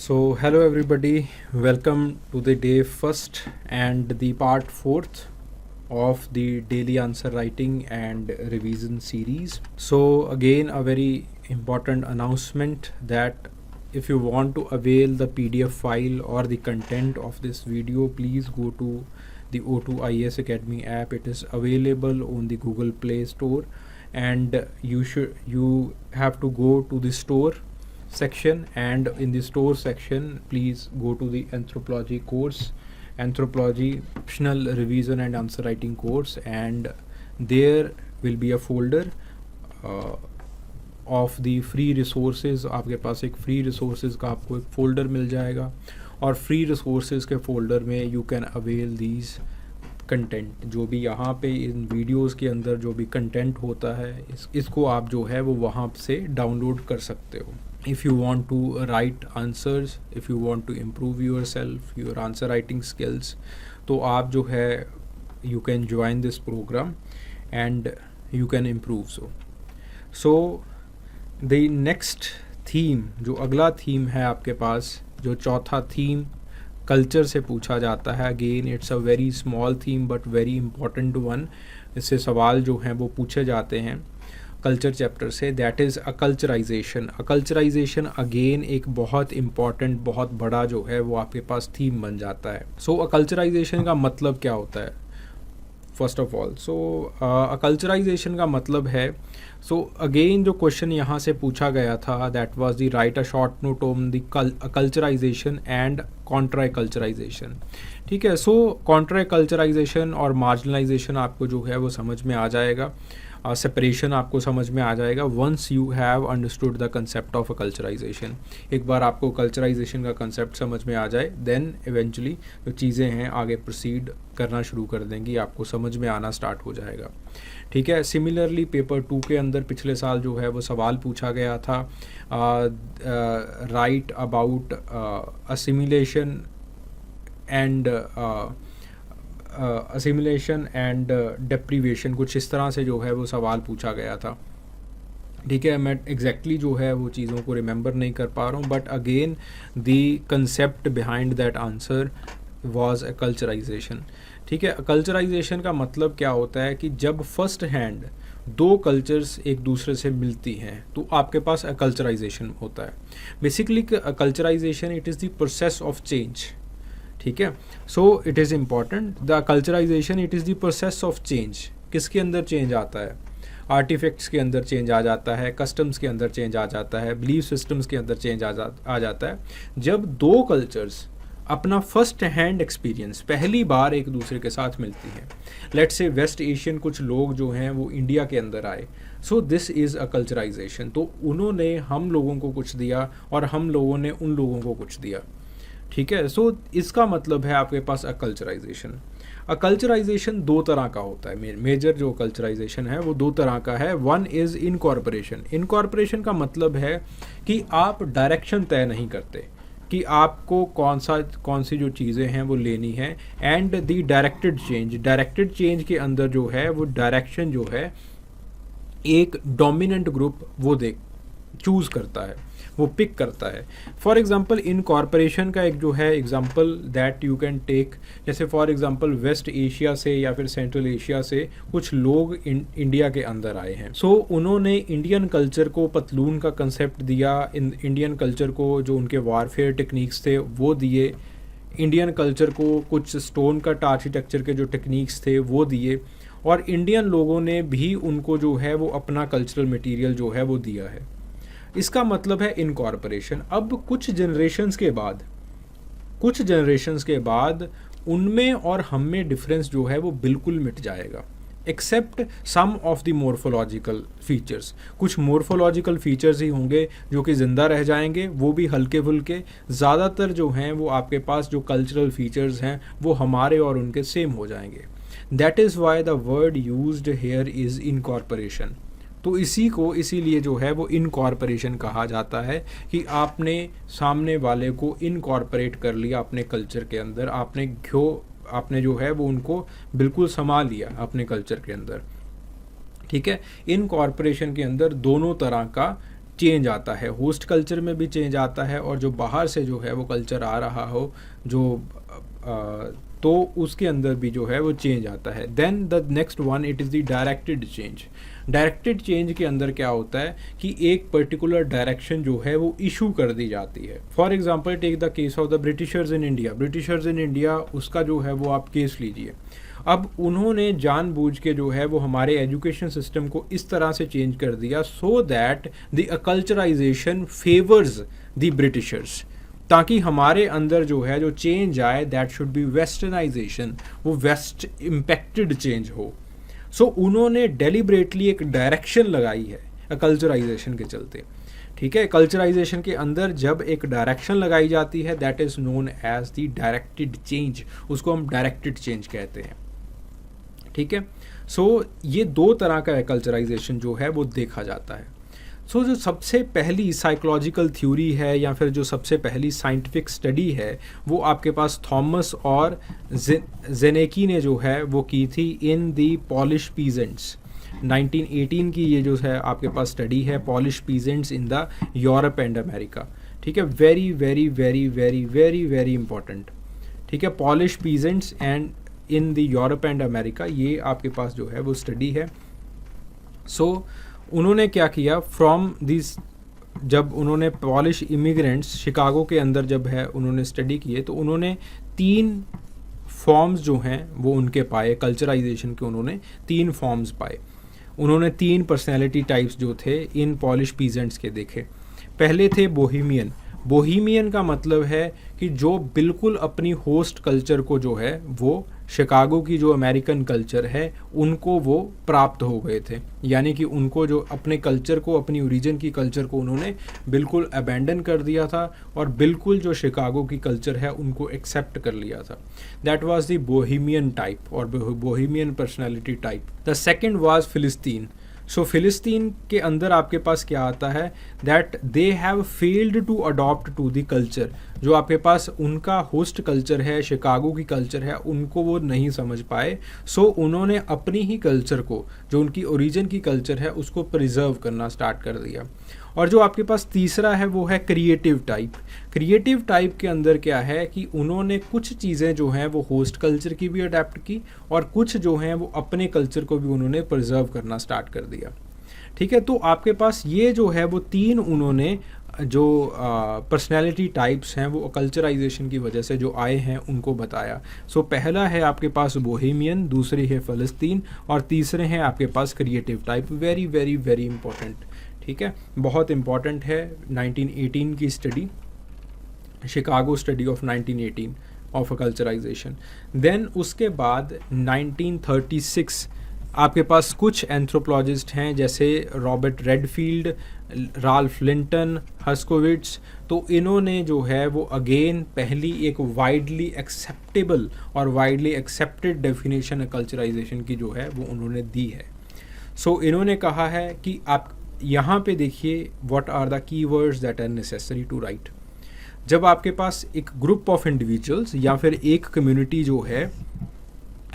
Hello everybody, welcome to the day first and the part fourth of the daily answer writing and revision series. So, again, a very important announcement that if you want to avail the PDF file or the content of this video, please go to the O2 IAS Academy app. It is available on the Google Play Store, and you have to go to the store section, and in the store section please go to the anthropology course, anthropology optional revision and answer writing course, and there will be a folder of the free resources. आपके पास एक free resources का आपको एक folder मिल जाएगा, और free resources के folder में you can avail these content. जो भी यहाँ पे इन वीडियोस के अंदर जो भी कंटेंट होता है इसको आप जो है वो वहाँ से डाउनलोड कर सकते हो. If you want to write answers, if you want to improve yourself, your answer writing skills, तो आप जो है you can join this program and you can improve. So the next theme, जो अगला थीम है आपके पास, जो चौथा थीम कल्चर से पूछा जाता है. Again it's a very small theme but very important one. इससे सवाल जो हैं वो पूछे जाते हैं कल्चर चैप्टर से. That is acculturisation. Acculturisation again एक बहुत इम्पॉर्टेंट, बहुत बड़ा जो है वो आपके पास थीम बन जाता है. सो अकल्चराइजेशन का मतलब क्या होता है? फर्स्ट ऑफ ऑल, अकल्चराइजेशन का मतलब है, अगेन जो क्वेश्चन यहाँ से पूछा गया था, that was the write a short note on the acculturisation and contra culturisation. ठीक है. कॉन्ट्रा कल्चराइजेशन और मार्जिनलाइजेशन आपको जो है वो समझ में आ जाएगा, सेपरेशन आपको समझ में आ जाएगा once you have understood the concept of acculturisation. एक बार आपको कल्चराइजेशन का कंसेप्ट समझ में आ जाए, देन इवेंचुअली जो चीज़ें हैं आगे प्रोसीड करना शुरू कर देंगी, आपको समझ में आना स्टार्ट हो जाएगा. ठीक है. सिमिलरली पेपर 2 के अंदर पिछले साल जो है वो सवाल पूछा गया था, right about assimilation and deprivation, कुछ इस तरह से जो है वो सवाल पूछा गया था. ठीक है. मैं एग्जैक्टली जो है वो चीज़ों को रिमेंबर नहीं कर पा रहा हूँ, but again the concept behind that answer was acculturisation. ठीक है. अकल्चराइजेशन का मतलब क्या होता है कि जब फर्स्ट हैंड दो कल्चर्स एक दूसरे से मिलती हैं तो आपके पास अकल्चराइजेशन होता है. Basically acculturisation it is the process of change. ठीक है. It is important. The culturisation it is the process of change. किसके अंदर चेंज आता है? आर्टिफैक्ट्स के अंदर चेंज आ जाता है, कस्टम्स के अंदर चेंज आ जाता है, बिलीफ सिस्टम्स के अंदर चेंज आ जाता है. जब दो कल्चर्स अपना फर्स्ट हैंड एक्सपीरियंस पहली बार एक दूसरे के साथ मिलती हैं, लेट्स से वेस्ट एशियन कुछ लोग जो हैं वो इंडिया के अंदर आए, दिस इज़ अ कल्चराइजेशन. तो उन्होंने हम लोगों को कुछ दिया और हम लोगों ने उन लोगों को कुछ दिया. ठीक है. इसका मतलब है आपके पास अकल्चराइजेशन. अकल्चराइजेशन दो तरह का होता है. मेजर जो कल्चराइजेशन है वो दो तरह का है. One is incorporation. इनकॉर्पोरेशन का मतलब है कि आप डायरेक्शन तय नहीं करते कि आपको कौन सी जो चीज़ें हैं वो लेनी है, and the directed change. Directed change के अंदर जो है वो डायरेक्शन जो है एक डोमिनेंट ग्रुप वो चूज़ करता है, वो पिक करता है. फॉर एग्जांपल इनकॉर्पोरेशन का एक जो है example that you can take, जैसे फॉर एग्जांपल वेस्ट एशिया से या फिर सेंट्रल एशिया से कुछ लोग इंडिया के अंदर आए हैं. उन्होंने इंडियन कल्चर को पतलून का कंसेप्ट दिया, इंडियन कल्चर को जो उनके वारफेयर टेक्निक्स थे वो दिए, इंडियन कल्चर को कुछ स्टोन कट आर्किटेक्चर के जो टेक्निक्स थे वो दिए, और इंडियन लोगों ने भी उनको जो है वो अपना कल्चरल मटीरियल जो है वो दिया है. इसका मतलब है इनकॉर्पोरेशन. अब कुछ जनरेशन्स के बाद उनमें और हम में डिफरेंस जो है वो बिल्कुल मिट जाएगा, except some of the morphological features. कुछ मोर्फोलॉजिकल फीचर्स ही होंगे जो कि ज़िंदा रह जाएंगे, वो भी हल्के फुल्के. ज़्यादातर जो हैं वो आपके पास जो कल्चरल फीचर्स हैं वो हमारे और उनके सेम हो जाएंगे. That is why the word used here is incorporation. तो इसीलिए जो है वो इनकॉर्पोरेशन कहा जाता है कि आपने सामने वाले को इनकॉर्पोरेट कर लिया अपने कल्चर के अंदर, आपने जो है वो उनको बिल्कुल समा लिया अपने कल्चर के अंदर. ठीक है. इनकॉर्पोरेशन के अंदर दोनों तरह का चेंज आता है, होस्ट कल्चर में भी चेंज आता है, और जो बाहर से जो है वो कल्चर आ रहा हो जो तो उसके अंदर भी जो है वो चेंज आता है. Then the next one, it is the directed change. Directed change के अंदर क्या होता है कि एक पर्टिकुलर डायरेक्शन जो है वो इशू कर दी जाती है. For example take the case of the Britishers in India. Britishers in India, उसका जो है वो आप केस लीजिए. अब उन्होंने जानबूझ के जो है वो हमारे एजुकेशन सिस्टम को इस तरह से चेंज कर दिया so that the acculturisation favours the Britishers, ताकि हमारे अंदर जो है जो चेंज आए दैट शुड बी वेस्टर्नाइजेशन, वो वेस्ट इम्पैक्टेड चेंज हो. सो उन्होंने डेलिबरेटली एक डायरेक्शन लगाई है कल्चराइजेशन के चलते. ठीक है, कल्चराइजेशन के अंदर जब एक डायरेक्शन लगाई जाती है that is known as the directed change, उसको हम डायरेक्टेड चेंज कहते हैं. ठीक है, सो ये दो तरह का कल्चराइजेशन जो है वो देखा जाता है. सो जो सबसे पहली साइकोलॉजिकल थ्योरी है या फिर जो सबसे पहली साइंटिफिक स्टडी है वो आपके पास थॉमस और जेनेकी ने जो है वो की थी इन दी पॉलिश पीजेंट्स. 1918 की ये जो है आपके पास स्टडी है, polish peasants in the Europe and America. ठीक है, very very very very very very important. ठीक है, polish peasants and in the Europe and America, ये आपके पास जो है वो स्टडी है. सो उन्होंने क्या किया फ्रॉम दिस, जब उन्होंने पॉलिश इमिग्रेंट्स शिकागो के अंदर जब है उन्होंने स्टडी किए तो उन्होंने 3 फॉर्म्स जो हैं वो उनके पाए. कल्चराइजेशन के उन्होंने 3 फॉर्म्स पाए. उन्होंने 3 पर्सनैलिटी टाइप्स जो थे इन पॉलिश पीजेंट्स के देखे. पहले थे बोहेमियन. बोहेमियन का मतलब है कि जो बिल्कुल अपनी होस्ट कल्चर को जो है वो शिकागो की जो अमेरिकन कल्चर है उनको वो प्राप्त हो गए थे, यानी कि उनको जो अपने कल्चर को, अपनी ओरिजिन की कल्चर को उन्होंने बिल्कुल अबैंडन कर दिया था और बिल्कुल जो शिकागो की कल्चर है उनको एक्सेप्ट कर लिया था. That was the Bohemian type और Bohemian personality type. The second was Philistine. So फिलिस्तीन के अंदर आपके पास क्या आता है that they have failed to adopt to the culture. जो आपके पास उनका होस्ट कल्चर है, शिकागो की कल्चर है, उनको वो नहीं समझ पाए. सो उन्होंने अपनी ही कल्चर को, जो उनकी ओरिजिन की कल्चर है, उसको प्रिजर्व करना स्टार्ट कर दिया. और जो आपके पास तीसरा है वो है क्रिएटिव टाइप. क्रिएटिव टाइप के अंदर क्या है कि उन्होंने कुछ चीज़ें जो हैं वो होस्ट कल्चर की भी अडेप्ट की और कुछ जो हैं वो अपने कल्चर को भी उन्होंने प्रिजर्व करना स्टार्ट कर दिया. ठीक है, तो आपके पास ये जो है वो 3 उन्होंने जो पर्सनैलिटी टाइप्स हैं वो कल्चराइजेशन की वजह से जो आए हैं उनको बताया. सो पहला है आपके पास बोहेमियन, दूसरी है फ़लस्तीन और तीसरे हैं आपके पास creative type. Very very very important. ठीक है, बहुत इंपॉर्टेंट है 1918 की study, Chicago study of 1918 of culturization. Then उसके बाद 1936 आपके पास कुछ एंथ्रोपोलॉजिस्ट हैं जैसे Robert Redfield, Ralph Linton, Herskovits. तो इन्होंने जो है वो अगेन पहली एक वाइडली एक्सेप्टेबल और वाइडली एक्सेप्टेड डेफिनेशन कल्चराइजेशन की जो है वो उन्होंने दी है. सो इन्होंने कहा है कि आप यहाँ पे देखिए what are the keywords that are necessary to write. जब आपके पास एक ग्रुप ऑफ इंडिविजुअल्स या फिर एक कम्युनिटी जो है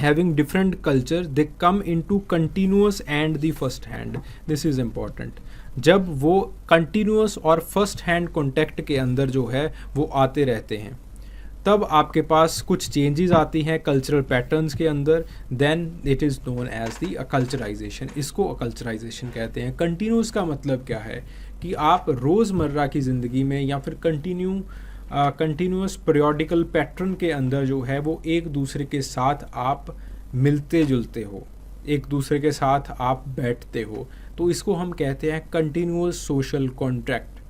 having different culture, they come into continuous and the first hand. This is important. जब वो continuous और first hand contact के अंदर जो है वो आते रहते हैं तब आपके पास कुछ चेंजेस आती हैं कल्चरल पैटर्न्स के अंदर. Then it is known as the acculturization. इसको अकल्चराइजेशन कहते हैं. कंटिन्यूस का मतलब क्या है कि आप रोज़मर्रा की ज़िंदगी में या फिर कंटिन्यूस पीरियोडिकल पैटर्न के अंदर जो है वो एक दूसरे के साथ आप मिलते जुलते हो, एक दूसरे के साथ आप बैठते हो, तो इसको हम कहते हैं कंटिन्यूस सोशल कॉन्ट्रैक्ट.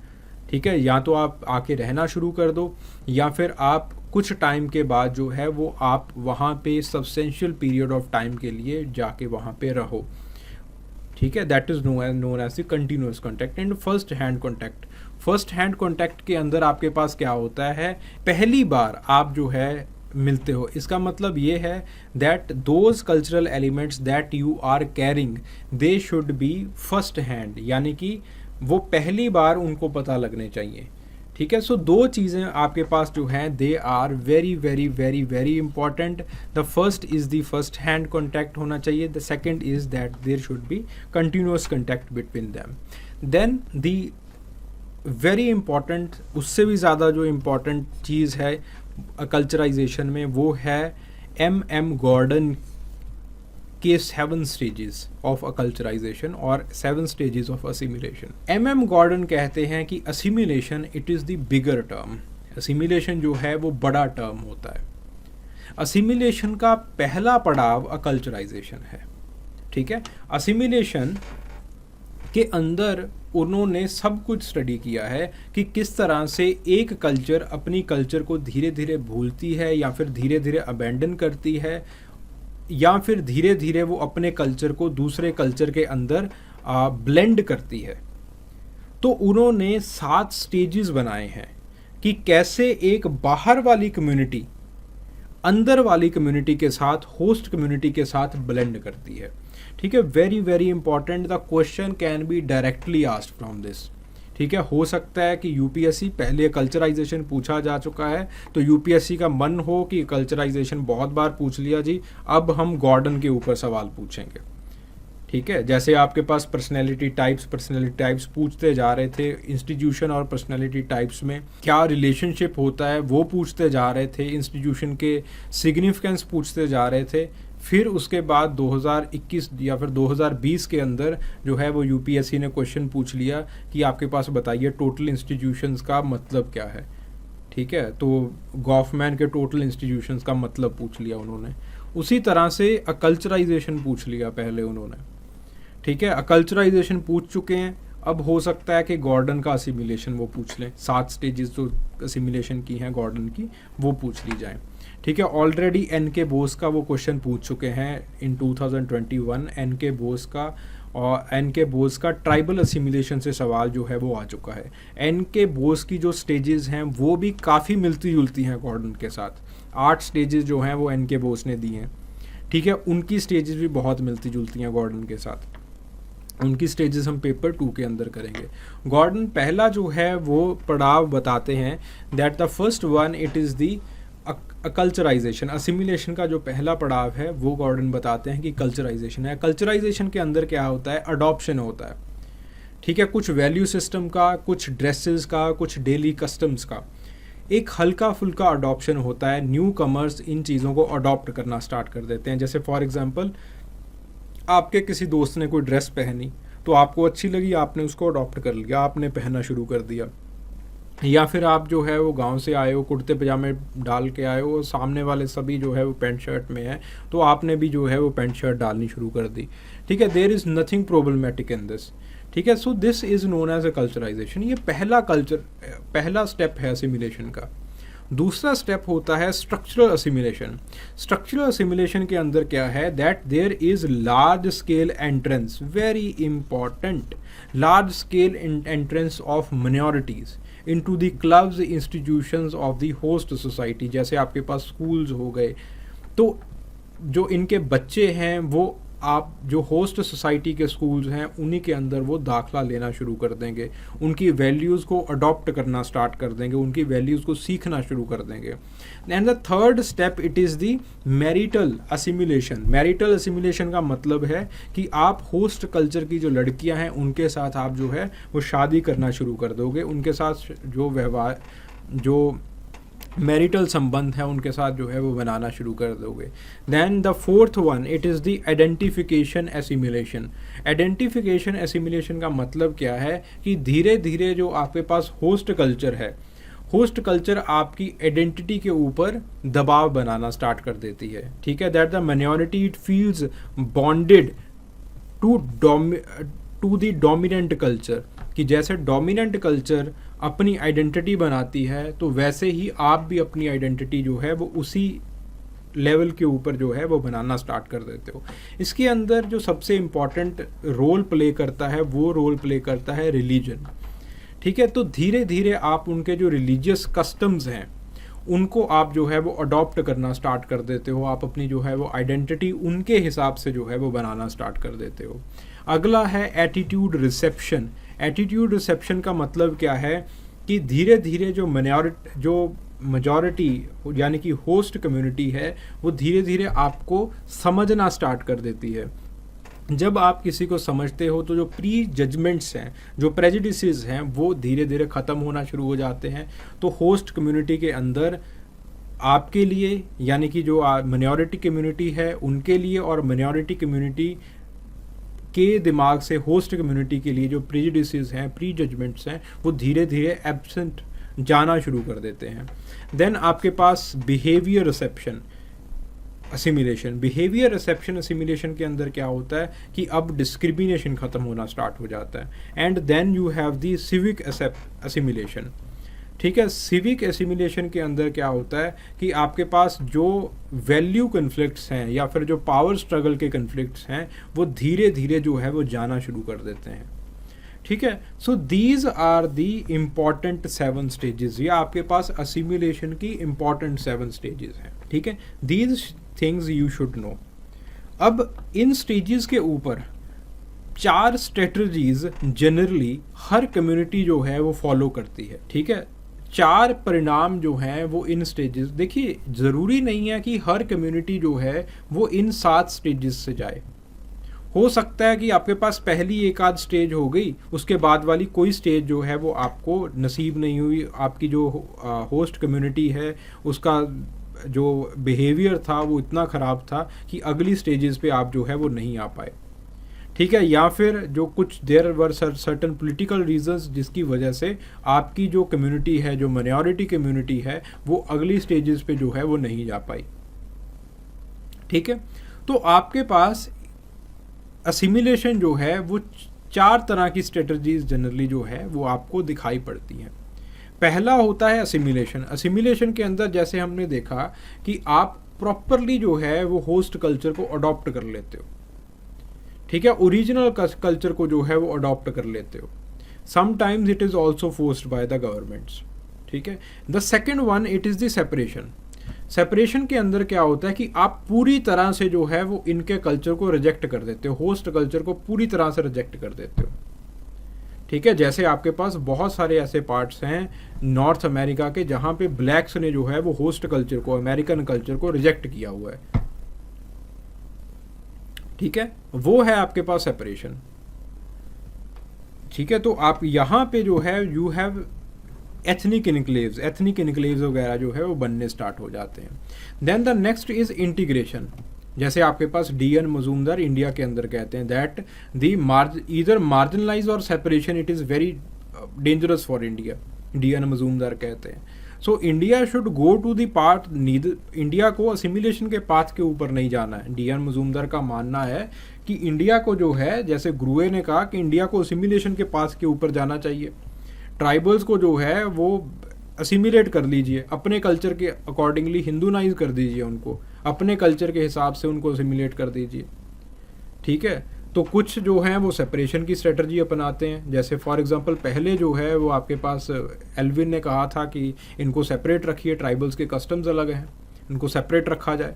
ठीक है, या तो आप आके रहना शुरू कर दो या फिर आप कुछ टाइम के बाद जो है वो आप वहाँ पे सब्सटेंशियल पीरियड ऑफ टाइम के लिए जाके वहाँ पे रहो. ठीक है, that is known as the continuous contact. And first hand contact. First hand contact के अंदर आपके पास क्या होता है, पहली बार आप जो है मिलते हो. इसका मतलब ये है that those cultural elements that you are carrying they should be first hand, यानी कि वो पहली बार उनको पता लगने चाहिए. ठीक है, सो 2 चीज़ें आपके पास जो हैं they are very very very very important. The first is the first hand contact होना चाहिए. The second is that there should be continuous contact between them. Then the very important, उससे भी ज़्यादा जो इम्पॉर्टेंट चीज़ है कल्चराइजेशन में वो है एम गॉर्डन के 7 स्टेजेस ऑफ अकल्चराइजेशन और 7 stages of assimilation. M Gordon कहते हैं कि assimilation it is the bigger term. Assimilation जो है वो बड़ा टर्म होता है। असिमिलेशन का पहला पड़ाव अकल्चराइजेशन है, ठीक है। असिमिलेशन के अंदर उन्होंने सब कुछ स्टडी किया है कि किस तरह से एक कल्चर अपनी कल्चर को धीरे धीरे भूलती है या फिर धीरे धीरे अबेंडन करती है या फिर धीरे धीरे वो अपने कल्चर को दूसरे कल्चर के अंदर ब्लेंड करती है। तो उन्होंने 7 स्टेजेस बनाए हैं कि कैसे एक बाहर वाली कम्युनिटी अंदर वाली कम्युनिटी के साथ, होस्ट कम्युनिटी के साथ ब्लेंड करती है, ठीक है। Very very important, the question can be directly asked from this, ठीक है। हो सकता है कि यूपीएससी, पहले कल्चराइजेशन पूछा जा चुका है तो यूपीएससी का मन हो कि कल्चराइजेशन बहुत बार पूछ लिया जी, अब हम गॉर्डन के ऊपर सवाल पूछेंगे, ठीक है। जैसे आपके पास पर्सनैलिटी टाइप्स पूछते जा रहे थे, इंस्टीट्यूशन और पर्सनैलिटी टाइप्स में क्या रिलेशनशिप होता है वो पूछते जा रहे थे, इंस्टीट्यूशन के सिग्निफिकेंस पूछते जा रहे थे। फिर उसके बाद 2021 या फिर 2020 के अंदर जो है वो यूपीएससी ने क्वेश्चन पूछ लिया कि आपके पास बताइए टोटल इंस्टीट्यूशंस का मतलब क्या है, ठीक है। तो गॉफमैन के टोटल इंस्टीट्यूशंस का मतलब पूछ लिया उन्होंने। उसी तरह से अकल्चराइजेशन पूछ लिया पहले उन्होंने, ठीक है। अकल्चराइजेशन पूछ चुके हैं, अब हो सकता है कि गॉर्डन का असिमिलेशन वो पूछ लें। 7 स्टेजेस जो असिमिलेशन की हैं गॉर्डन की वो पूछ ली जाएं, ठीक है। Already NK. बोस का वो क्वेश्चन पूछ चुके हैं इन 2021। एन.के. बोस का और एन.के. बोस का ट्राइबल असिमिलेशन से सवाल जो है वो आ चुका है। एन.के. बोस की जो स्टेजेस हैं वो भी काफ़ी मिलती जुलती हैं गॉर्डन के साथ। 8 स्टेजेस जो हैं वो एन.के. बोस ने दी हैं, ठीक है। उनकी स्टेजेस भी बहुत मिलती जुलती हैं गॉर्डन के साथ। उनकी स्टेजेस हम पेपर 2 के अंदर करेंगे। गॉर्डन पहला जो है वो पड़ाव बताते हैं that the first one it is the culturization. Assimilation का जो पहला पड़ाव है वो गॉर्डन बताते हैं कि कल्चराइजेशन है। कल्चराइजेशन के अंदर क्या होता है, अडॉप्शन होता है, ठीक है। कुछ वैल्यू सिस्टम का, कुछ ड्रेसेस का, कुछ डेली कस्टम्स का एक हल्का फुल्का अडॉप्शन होता है। न्यू कमर्स इन चीज़ों को अडॉप्ट करना स्टार्ट कर देते हैं। जैसे फॉर एग्जांपल आपके किसी दोस्त ने कोई ड्रेस पहनी तो आपको अच्छी लगी, आपने उसको अडॉप्ट कर लिया, आपने पहनना शुरू कर दिया। या फिर आप जो है वो गांव से आए हो, कुर्ते पजामे डाल के आए हो, सामने वाले सभी जो है वो पैंट शर्ट में है तो आपने भी जो है वो पैंट शर्ट डालनी शुरू कर दी, ठीक है। There is nothing problematic in this, ठीक है। So this is known as acculturization. ये पहला स्टेप है असिमिलेशन का। दूसरा स्टेप होता है स्ट्रक्चरल असिमिलेशन। स्ट्रक्चरल असिमिलेशन के अंदर क्या है, that there is large scale entrance, very important, large scale entrance of minorities into the clubs, institutions of the host society. जैसे आपके पास स्कूल्स हो गए, तो जो इनके बच्चे हैं वो आप जो होस्ट सोसाइटी के स्कूल्स हैं उन्हीं के अंदर वो दाखला लेना शुरू कर देंगे, उनकी वैल्यूज़ को अडॉप्ट करना स्टार्ट कर देंगे, उनकी वैल्यूज़ को सीखना शुरू कर देंगे। And the third step it is the marital assimilation. Marital assimilation का मतलब है कि आप होस्ट कल्चर की जो लड़कियां हैं उनके साथ आप जो है वो शादी करना शुरू कर दोगे, उनके साथ जो व्यवहार, जो मैरिटल संबंध है उनके साथ जो है वो बनाना शुरू कर दोगे। Then the fourth one it is the identification assimilation. Identification assimilation का मतलब क्या है कि धीरे धीरे जो आपके पास होस्ट कल्चर है, होस्ट कल्चर आपकी आइडेंटिटी के ऊपर दबाव बनाना स्टार्ट कर देती है, ठीक है। That the minority it feels bonded to the dominant culture, कि जैसे डोमिनेंट कल्चर अपनी आइडेंटिटी बनाती है तो वैसे ही आप भी अपनी आइडेंटिटी जो है वो उसी लेवल के ऊपर जो है वो बनाना स्टार्ट कर देते हो। इसके अंदर जो सबसे इम्पॉर्टेंट रोल प्ले करता है वो रोल प्ले करता है रिलीजन, ठीक है। तो धीरे धीरे आप उनके जो रिलीजियस कस्टम्स हैं उनको आप जो है वो अडॉप्ट करना स्टार्ट कर देते हो, आप अपनी जो है वो आइडेंटिटी उनके हिसाब से जो है वो बनाना स्टार्ट कर देते हो। अगला है एटीट्यूड रिसेप्शन। एटीट्यूड रिसेप्शन का मतलब क्या है कि धीरे धीरे जो मेजॉरिटी यानी कि होस्ट कम्युनिटी है वो धीरे धीरे आपको समझना स्टार्ट कर देती है। जब आप किसी को समझते हो तो जो प्री जजमेंट्स हैं, जो प्रेजुडिसेस हैं, वो धीरे धीरे ख़त्म होना शुरू हो जाते हैं। तो होस्ट कम्युनिटी के अंदर आपके लिए, यानी कि जो माइनॉरिटी कम्युनिटी है उनके लिए, और माइनॉरिटी कम्युनिटी के दिमाग से होस्ट कम्युनिटी के लिए जो प्रेजुडिसेस हैं, प्री जजमेंट्स हैं, वो धीरे धीरे एब्सेंट जाना शुरू कर देते हैं। देन आपके पास behaviour reception assimilation. Behaviour reception assimilation के अंदर क्या होता है कि अब डिस्क्रिमिनेशन ख़त्म होना स्टार्ट हो जाता है। And then you have the civic assimilation. ठीक है, सिविक एसिमिलेशन के अंदर क्या होता है कि आपके पास जो वैल्यू कन्फ्लिक्ट्स हैं या फिर जो पावर स्ट्रगल के कन्फ्लिक्ट्स हैं वो धीरे धीरे जो है वो जाना शुरू कर देते हैं। ठीक है, so these are the important 7 stages. ये आपके पास असिमिलेशन की इम्पॉर्टेंट 7 स्टेजेस हैं। ठीक है, these things you should know. अब इन स्टेजेस के ऊपर 4 स्ट्रेटजीज जनरली हर कम्युनिटी जो है वो फॉलो करती है। ठीक है, 4 परिणाम जो हैं वो इन स्टेजेस, देखिए ज़रूरी नहीं है कि हर कम्युनिटी जो है वो इन 7 स्टेजेस से जाए। हो सकता है कि आपके पास पहली एक आध स्टेज हो गई, उसके बाद वाली कोई स्टेज जो है वो आपको नसीब नहीं हुई, आपकी जो होस्ट कम्युनिटी है उसका जो बिहेवियर था वो इतना ख़राब था कि अगली स्टेजेस पे आप जो है वो नहीं आ पाए। ठीक है, या फिर जो कुछ there were certain political reasons जिसकी वजह से आपकी जो कम्युनिटी है, जो माइनॉरिटी कम्युनिटी है, वो अगली स्टेजेस पे जो है वो नहीं जा पाई। ठीक है, तो आपके पास असिमिलेशन जो है वो 4 तरह की स्ट्रेटजीज जनरली जो है वो आपको दिखाई पड़ती हैं। पहला होता है असिमिलेशन। असिमिलेशन के अंदर जैसे हमने देखा कि आप प्रॉपरली जो है वो होस्ट कल्चर को अडॉप्ट कर लेते हो। ठीक है, ओरिजिनल कल्चर को जो है वो अडॉप्ट कर लेते हो। Sometimes it is also forced by the governments. ठीक है, the second one it is the separation. Separation के अंदर क्या होता है कि आप पूरी तरह से जो है वो इनके कल्चर को रिजेक्ट कर देते हो, होस्ट कल्चर को पूरी तरह से रिजेक्ट कर देते हो। ठीक है, जैसे आपके पास बहुत सारे ऐसे पार्ट्स हैं नॉर्थ अमेरिका के जहाँ पे ब्लैक्स ने जो है वो होस्ट कल्चर को, अमेरिकन कल्चर को रिजेक्ट किया हुआ है। ठीक है, वो है आपके पास सेपरेशन। ठीक है, तो आप यहाँ पे जो है यू हैव एथनिक इनक्लेव्स वगैरह जो है वो बनने स्टार्ट हो जाते हैं। Then the next is integration. जैसे आपके पास डी.एन. मजूमदार इंडिया के अंदर कहते हैं दैट द ईदर मार्जिनलाइज और separation it is very dangerous for India. D N. Majumdar कहते हैं so India should go to the path, India को असिमिलेशन के पाथ के ऊपर नहीं जाना है। डी.एन. मजूमदार का मानना है कि इंडिया को जो है, जैसे ग्रुए ने कहा कि इंडिया को असिमिलेशन के पाथ के ऊपर जाना चाहिए। ट्राइबल्स को जो है वो असिमिलेट कर लीजिए, अपने कल्चर के अकॉर्डिंगली हिंदूनाइज कर दीजिए, उनको अपने कल्चर के हिसाब से उनको असिमिलेट कर दीजिए। ठीक है, तो कुछ जो हैं वो सेपरेशन की स्ट्रेटजी अपनाते हैं। जैसे फॉर एग्जांपल पहले जो है वो आपके पास एल्विन ने कहा था कि इनको सेपरेट रखिए, ट्राइबल्स के कस्टम्स अलग हैं, इनको सेपरेट रखा जाए।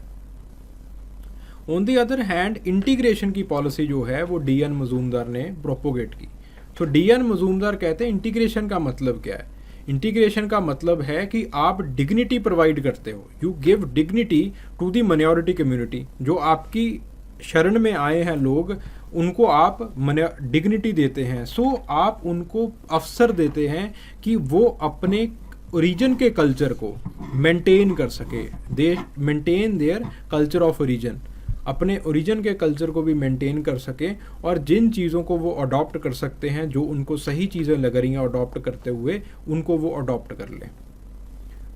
On the other hand integration की पॉलिसी जो है वो डी.एन. मजूमदार ने प्रोपोगेट की। तो डी.एन. मजूमदार कहते हैं इंटीग्रेशन का मतलब क्या है। इंटीग्रेशन का मतलब है कि आप डिग्निटी प्रोवाइड करते हो, you give dignity to the minority community. जो आपकी शरण में आए हैं लोग, उनको आप डिग्निटी देते हैं। सो आप उनको अवसर देते हैं कि वो अपने ओरिजिन के कल्चर को मेंटेन कर सके। दे maintain their culture of origin, अपने ओरिजिन के कल्चर को भी मेंटेन कर सके, और जिन चीज़ों को वो अडॉप्ट कर सकते हैं, जो उनको सही चीज़ें लग रही हैं अडॉप्ट करते हुए, उनको वो अडॉप्ट कर लें।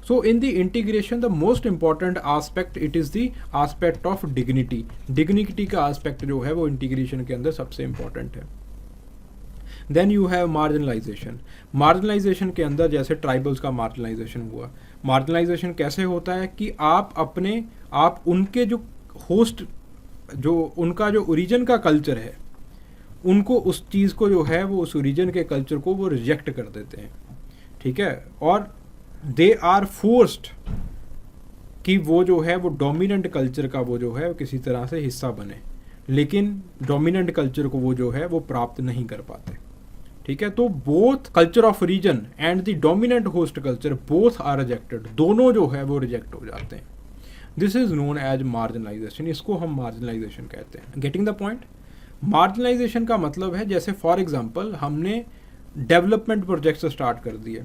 So in the integration the most important aspect it is the aspect of dignity. Dignity का आस्पेक्ट जो है वो इंटीग्रेशन के अंदर सबसे इंपॉर्टेंट है। Then you have marginalization. Marginalization के अंदर जैसे ट्राइबल्स का मार्जिनलाइजेशन हुआ। मार्जिनलाइजेशन कैसे होता है कि आप उनके जो होस्ट, जो उनका जो ओरिजिन का कल्चर है, उनको उस चीज़ को जो है वो उस ओरिजिन के कल्चर को वो रिजेक्ट कर देते हैं। ठीक है, और दे आर फोर्स्ड कि वो जो है वो डोमिनेंट कल्चर का वो जो है वो किसी तरह से हिस्सा बने, लेकिन डोमिनेंट कल्चर को वो जो है वो प्राप्त नहीं कर पाते। ठीक है, तो both culture of region and the dominant host culture both are rejected, दोनों जो है वो रिजेक्ट हो जाते हैं। This is known as marginalization, इसको हम मार्जिनलाइजेशन कहते हैं। Getting the point. मार्जिनलाइजेशन का मतलब है जैसे फॉर एग्जांपल हमने डेवलपमेंट प्रोजेक्ट्स स्टार्ट कर दिए,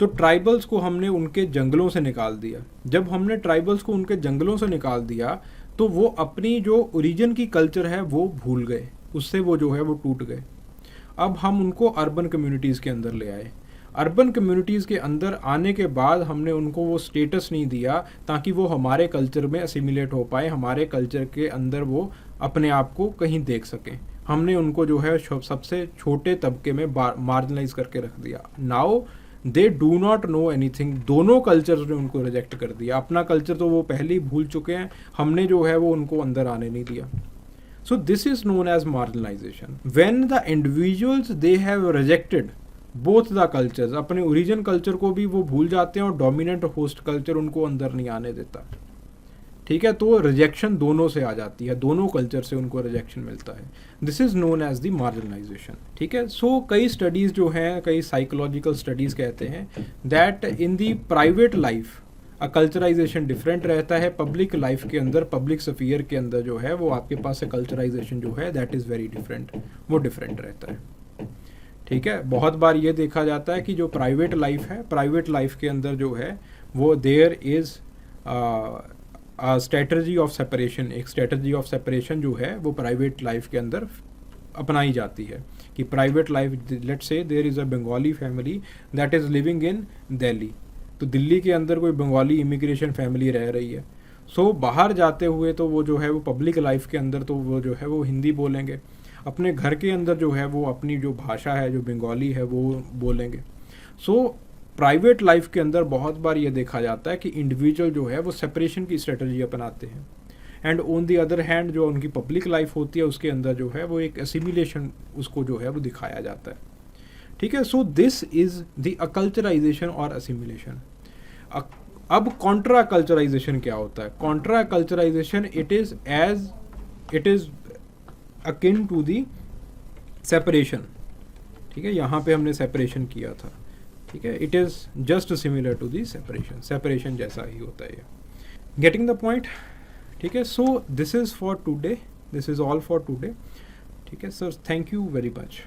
तो ट्राइबल्स को हमने उनके जंगलों से निकाल दिया। जब हमने ट्राइबल्स को उनके जंगलों से निकाल दिया तो वो अपनी जो ओरिजिन की कल्चर है वो भूल गए, उससे वो जो है वो टूट गए। अब हम उनको अर्बन कम्युनिटीज़ के अंदर ले आए। अर्बन कम्युनिटीज़ के अंदर आने के बाद हमने उनको वो स्टेटस नहीं दिया ताकि वो हमारे कल्चर में असिमिलेट हो पाए, हमारे कल्चर के अंदर वो अपने आप को कहीं देख सकें। हमने उनको जो है सबसे छोटे तबके में मार्जिनलाइज करके रख दिया। Now they do not know anything. दोनों कल्चर्स ने उनको रिजेक्ट कर दिया। अपना कल्चर तो वो पहले ही भूल चुके हैं, हमने जो है वो उनको अंदर आने नहीं दिया। So this is known as marginalization. When the individuals they have rejected both the cultures, अपने ओरिजिन कल्चर को भी वो भूल जाते हैं और डोमिनेंट होस्ट कल्चर उनको अंदर नहीं आने देता, ठीक है, तो रिजेक्शन दोनों से आ जाती है, दोनों कल्चर से उनको रिजेक्शन मिलता है। This is known as the marginalization, ठीक है। सो कई स्टडीज़ जो हैं, कई साइकोलॉजिकल स्टडीज़ कहते हैं that in the private life culturization different रहता है, पब्लिक लाइफ के अंदर, पब्लिक स्फीयर के अंदर जो है वो आपके पास कल्चराइजेशन जो है दैट इज़ वेरी डिफरेंट, वो डिफरेंट रहता है, ठीक है। बहुत बार ये देखा जाता है कि जो प्राइवेट लाइफ है, प्राइवेट लाइफ के अंदर जो है वो there is strategy of separation, एक स्ट्रेटजी ऑफ सेपरेशन जो है वो प्राइवेट लाइफ के अंदर अपनाई जाती है कि private life, let's say there is a Bengali family that is living in Delhi, तो दिल्ली के अंदर कोई बंगाली इमिग्रेशन फैमिली रह रही है। सो बाहर जाते हुए तो वो जो है वो पब्लिक लाइफ के अंदर तो वो जो है वो हिंदी बोलेंगे, अपने घर के अंदर जो है वो अपनी जो भाषा है जो बंगाली है वो बोलेंगे। सो प्राइवेट लाइफ के अंदर बहुत बार ये देखा जाता है कि इंडिविजुअल जो है वो सेपरेशन की स्ट्रेटजी अपनाते हैं, and on the other hand जो उनकी पब्लिक लाइफ होती है उसके अंदर जो है वो एक एसिमिलेशन उसको जो है वो दिखाया जाता है, ठीक है। So this is the acculturization और असिमिलेशन। अब कॉन्ट्रा कल्चराइजेशन क्या होता है? Contra culturization it is akin to the separation, ठीक है, यहाँ पे हमने सेपरेशन किया था, ठीक है, it is just similar to the separation, separation जैसा ही होता है। गेटिंग द पॉइंट, ठीक है। So this is for today, this is all for today, ठीक है sir, thank you very much.